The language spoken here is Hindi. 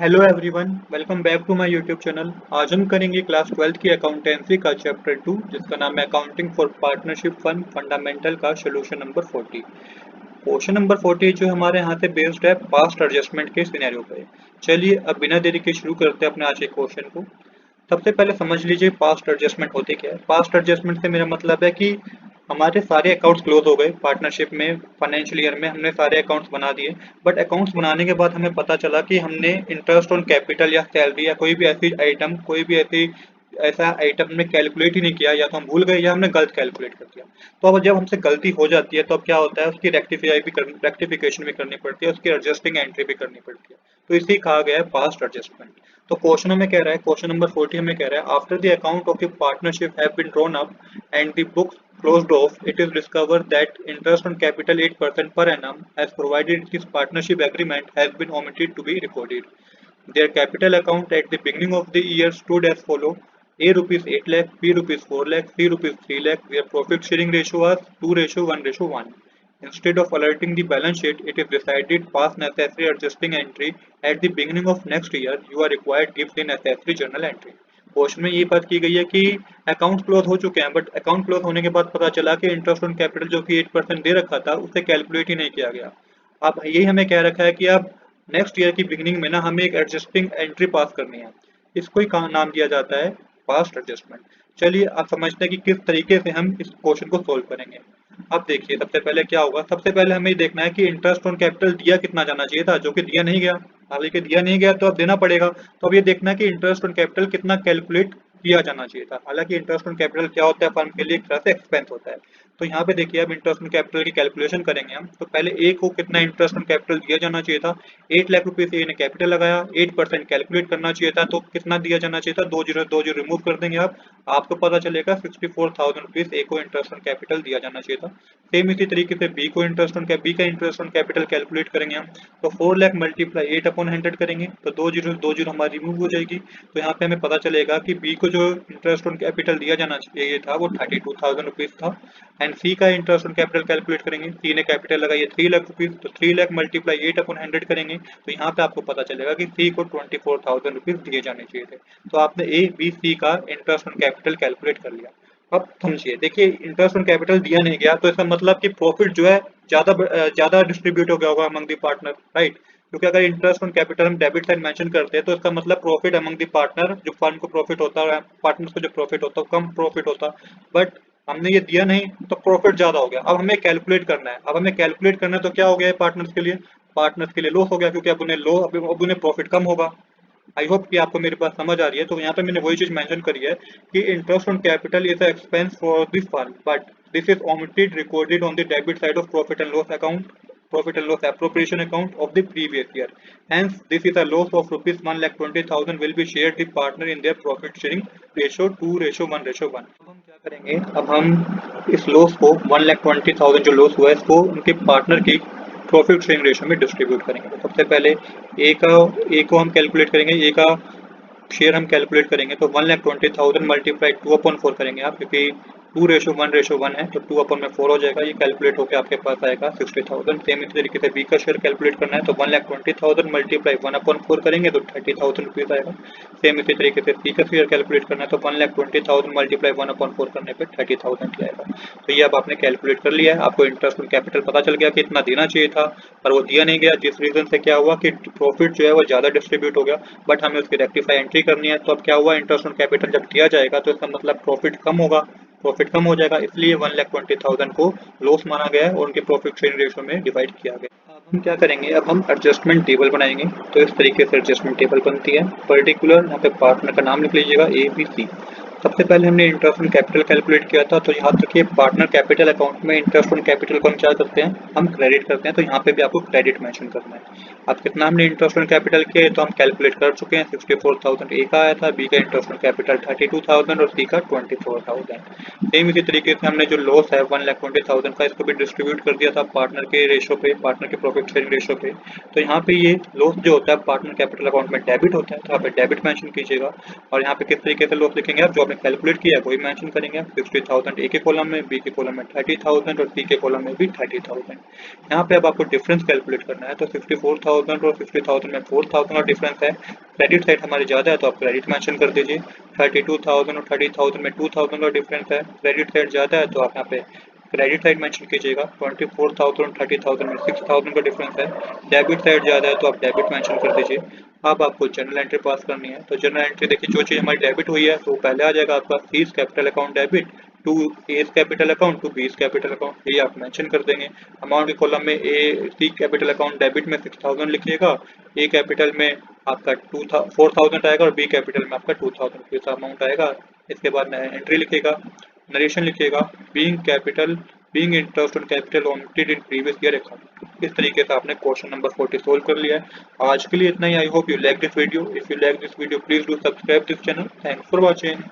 Hello everyone, welcome back to my YouTube channel. आज हम करेंगे क्लास 12th की अकाउंटेंसी का चैप्टर 2 जिसका नाम है accounting for partnership fund fundamental का सोल्यूशन नंबर 40। क्वेश्चन नंबर 40 जो हमारे यहाँ से बेस्ड है पास्ट एडजस्टमेंट के सिनेरियो पे। चलिए अब बिना देरी के शुरू करते हैं अपने आज के क्वेश्चन को। सबसे पहले समझ लीजिए पास्ट एडजस्टमेंट होती क्या है। पास्ट एडजस्टमेंट से मेरा मतलब है कि हमारे सारे अकाउंट्स क्लोज हो गए पार्टनरशिप में, फाइनेंशियल ईयर में हमने सारे अकाउंट्स बना दिए। बट अकाउंट्स बनाने के बाद हमें पता चला कि हमने इंटरेस्ट ऑन कैपिटल या सैलरी या कोई भी ऐसी आइटम, कोई भी ऐसा आइटम हमने कैलकुलेट ही नहीं किया, या तो हम भूल गए या हमने गलत कैलकुलेट कर दिया। तो अब जब हमसे गलती हो जाती है तो अब क्या होता है, उसकी रेक्टिफिकेशन भी करनी पड़ती है, उसकी एडजस्टिंग एंट्री भी करनी पड़ती है। तो इसी कहा गया है पास्ट एडजस्टमेंट। तो क्वेश्चन में कह रहा है, क्वेश्चन नंबर 40 में कह रहा है, after the account of the partnership have been drawn up and the books closed off, it is discovered that interest on capital 8% per annum as provided in this partnership agreement has been omitted to be recorded. Their capital account at the beginning of the year stood as follow: A rupees 8 lakh, B rupees 4 lakh, C rupees 3 lakh. Their profit sharing ratio was 2:1:1. Instead of alerting the balance sheet, it is decided past necessary adjusting entry at the beginning of next year. You are required to give the necessary journal entry. Question में ये बात की गई है कि अकाउंट क्लोज हो चुके हैं, बट अकाउंट क्लोज होने के बाद पता चला कि इंटरेस्ट ऑन कैपिटल जो कि 8% दे रखा था उसे कैलकुलेट ही नहीं किया गया। अब यही हमें कह रखा है कि अब नेक्स्ट ईयर की बिगिनिंग में ना हमें एक एडजस्टिंग एंट्री पास करनी है। इसको ही नाम दिया जाता है पास्ट एडजस्टमेंट। चलिए आप समझते हैं कि किस तरीके से हम इस क्वेश्चन को सोल्व करेंगे। अब देखिए सबसे पहले क्या होगा, सबसे पहले हमें देखना है कि इंटरेस्ट ऑन कैपिटल दिया कितना जाना चाहिए था, जो कि दिया नहीं गया। हालांकि दिया नहीं गया तो अब देना पड़ेगा। तो अब ये देखना है कि इंटरेस्ट ऑन कैपिटल कितना कैलकुलेट किया जाना चाहिए था। हालांकि इंटरेस्ट ऑन कैपिटल क्या होता है, फर्म के लिए एक तरह से एक्सपेंस होता है। तो यहाँ पे देखिए अब इंटरेस्ट ऑन कैपिटल की कैलकुलेशन करेंगे हम। तो पहले ए को कितना इंटरेस्ट ऑन कैपिटल दिया जाना चाहिए था, 8 लाख रुपए से ने कैपिटल लगाया, 8% कैलकुलेट करना चाहिए था, तो कितना दिया जाना चाहिए था, 2 जीरो रिमूव कर देंगे आप, आपको पता चलेगा 64,000 रुपीज ए को इंटरेस्ट ऑन कैपिटल दिया जाना चाहिए था। सेम इसी तरीके से बी का इंटरेस्ट ऑन कैपिटल कैलकुलेट करेंगे हम। तो 4 लाख मल्टीप्लाई 8/100 करेंगे तो 2 जीरो हमारी रिमूव हो जाएगी। तो यहाँ पे हमें पता चलेगा कि बी को जो इंटरेस्ट ऑन कैपिटल दिया जाना चाहिए था वो 32,000 रुपीज था। एंड सी का इंटरेस्ट ऑन कैपिटल कैलकुलेट करेंगे, सी ने कैपिटल लगाई 3 लाख रुपीज, तो 3 लाख मल्टीप्लाई 8/100 करेंगे तो यहाँ पे आपको पता चलेगा कि सी को 24,000 रुपीज दिए जाने चाहिए थे। तो आपने ए बी सी का इंटरेस्ट ऑन कैपिटल कैलकुलेट कर लिया। अब समझिए, देखिए इंटरेस्ट ऑन कैपिटल दिया नहीं गया तो इसका मतलब कि प्रॉफिट जो है ज्यादा डिस्ट्रीब्यूट हो गया होगा अमंग द पार्टनर, राइट। क्योंकि अगर इंटरेस्ट ऑन कैपिटल हम डेबिट साइड मेंशन करते हैं तो इसका मतलब प्रॉफिट अमंग द पार्टनर, जो फर्म को प्रॉफिट होता है, पार्टनर्स को जो प्रॉफिट होता है कम प्रॉफिट होता। बट हमने ये दिया नहीं तो प्रॉफिट ज्यादा हो गया। अब हमें कैलकुलेट करना है, तो क्या हो गया है पार्टनर्स के लिए लॉस हो गया, क्योंकि अब उन्हें प्रॉफिट कम होगा। आई होप कि आपको मेरी बात समझ आ रही है। तो यहाँ पे मैंने वही चीज मेंशन करी है कि interest on capital is expense for this firm, but this is omitted recorded on the debit side of profit and loss appropriation account of the previous year. Hence, this is a loss of rupees 1,20,000 will be shared with partner in their profit sharing ratio 2:1:1। अब हम क्या करेंगे, अब हम इस लॉस को 1,20,000 जो लॉस हुआ है इसको उनके पार्टनर की प्रॉफिट शेयरिंग रेशियो में डिस्ट्रीब्यूट करेंगे। तो सबसे पहले ए को हम कैलकुलेट करेंगे, ए का शेयर हम कैलकुलेट करेंगे। तो 1,20,000 मल्टीप्लाई 2/4 करेंगे आप, क्योंकि 2:1:1 है तो 2/4 हो जाएगा। ये कैलकुलेट होकर आपके पास आएगा 60,000। सेम इसी तरीके से बी का शेयर कैलकुलेट करना है तो 1,20,000 मल्टीप्लाई 1/4 करेंगे तो 30,000 रुपीज आएगा। सेम इसी तरीके से सी का शेयर कैलकुलेट करना है तो 1,20,000 मल्टीप्लाई 1/4 करने पे 30,000 आएगा। तो ये अब आपने कैलकुलेट कर लिया है, आपको इंटरेस्ट ऑन कैपिटल पता चल गया कि इतना देना चाहिए था पर वो दिया नहीं गया, जिस रीजन से क्या हुआ कि प्रॉफिट जो है वो ज्यादा डिस्ट्रीब्यूट हो गया। बट हमें उसकी रेक्टिफाई एंट्री करनी है। तो अब क्या हुआ, इंटरेस्ट ऑन कैपिटल जब दिया जाएगा तो इसका मतलब प्रॉफिट कम हो जाएगा, इसलिए 1,20,000 को लॉस माना गया है और उनके प्रॉफिट शेयरिंग रेशियो में डिवाइड किया गया। अब हम क्या करेंगे, अब हम एडजस्टमेंट टेबल बनाएंगे। तो इस तरीके से एडजस्टमेंट टेबल बनती है। पर्टिकुलर यहाँ पे पार्टनर का नाम लिख लीजिएगा ए बी सी। सबसे पहले हमने इंटरेस्ट ऑन कैपिटल कैलकुलेट किया था, तो याद रखिए पार्टनर कैपिटल अकाउंट में इंटरेस्ट ऑन कैपिटल को हम क्या करते हैं, हम क्रेडिट करते हैं। तो यहाँ पे भी आपको क्रेडिट मेंशन करना है। अब कितना हमने इंटरेस्ट ऑन कैपिटल किया तो हम कैलकुलेट कर चुके हैं, 64,000 ए का आया था, बी का इंटरेस्ट ऑन कैपिटल 32,000 और सी का 24,000। सेम इसी तरीके से हमने जो लॉस है 1,20,000 का, इसको भी डिस्ट्रीब्यूट कर दिया था पार्टनर के रेशो पे, पार्टनर के प्रॉफिट शेयरिंग रेशो पे। तो यहाँ पे ये लॉस जो होता है पार्टनर कैपिटल अकाउंट में डेबिट होता है, तो यहाँ पे डेबिट मेंशन कीजिएगा। और यहाँ पे किस तरीके से लॉस लिखेंगे आप, जो आपने कैलकुलेट किया है वही मेंशन करेंगे। 50,000 ए के कॉलम में, बी के कॉलम में 30,000 और सी के कॉलम में भी 30,000। यहाँ पे अब आपको डिफरेंस कैलकुलेट करना है, तो 54,000 और 50,000 में 4,000 का डिफरेंस है। क्रेडिट साइड हमारी ज़्यादा है तो आप क्रेडिट मेंशन कर दीजिए। 32,000 और 30,000 में 2,000 का डिफरेंस है, क्रेडिट साइड ज़्यादा है तो आप यहाँ पे क्रेडिट साइड मेंशन कीजिएगा। 24,000 और 30,000 में 6,000 का डिफरेंस है, डेबिट साइड ज़्यादा है तो आप डेबिट मेंशन कर दीजिए। अब आपको जर्नल एंट्री पास करनी है, तो जर्नल एंट्री देखिए जो चीज़ हमारी डेबिट हुई है तो पहले आ जाएगा आपका C's capital account debit to A's capital account to B's capital account, ये आप मेंशन कर देंगे। अमाउंट के कॉलम में A C capital account debit में 6,000 लिखिएगा, ए कैपिटल में आपका 4,000 आएगा और बी कैपिटल में आपका 2,000 रुपीज़ अमाउंट आएगा। इसके बाद एंट्री लिखिएगा, नरेशन लिखिएगा, being interest on capital omitted in previous year account. इस तरीके से आपने क्वेश्चन नंबर 40 सोल्व कर लिया है। आज के लिए इतना ही। I hope you like this video. If you like this video please do subscribe this channel. Thanks for watching.